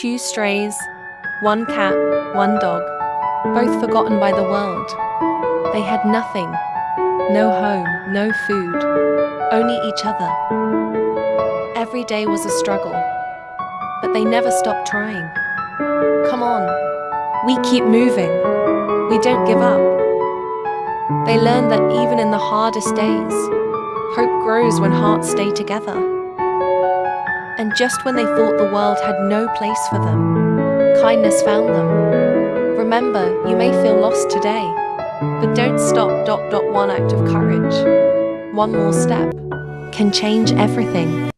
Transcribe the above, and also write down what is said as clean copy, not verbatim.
2 strays, 1 cat, 1 dog, both forgotten by the world. They had nothing, no home, no food, only each other. Every day was a struggle, but they never stopped trying. Come on, we keep moving, we don't give up. They learned that even in the hardest days, hope grows when hearts stay together. And just when they thought the world had no place for them, kindness found them. Remember, you may feel lost today, but don't stop. One act of courage, one more step, can change everything.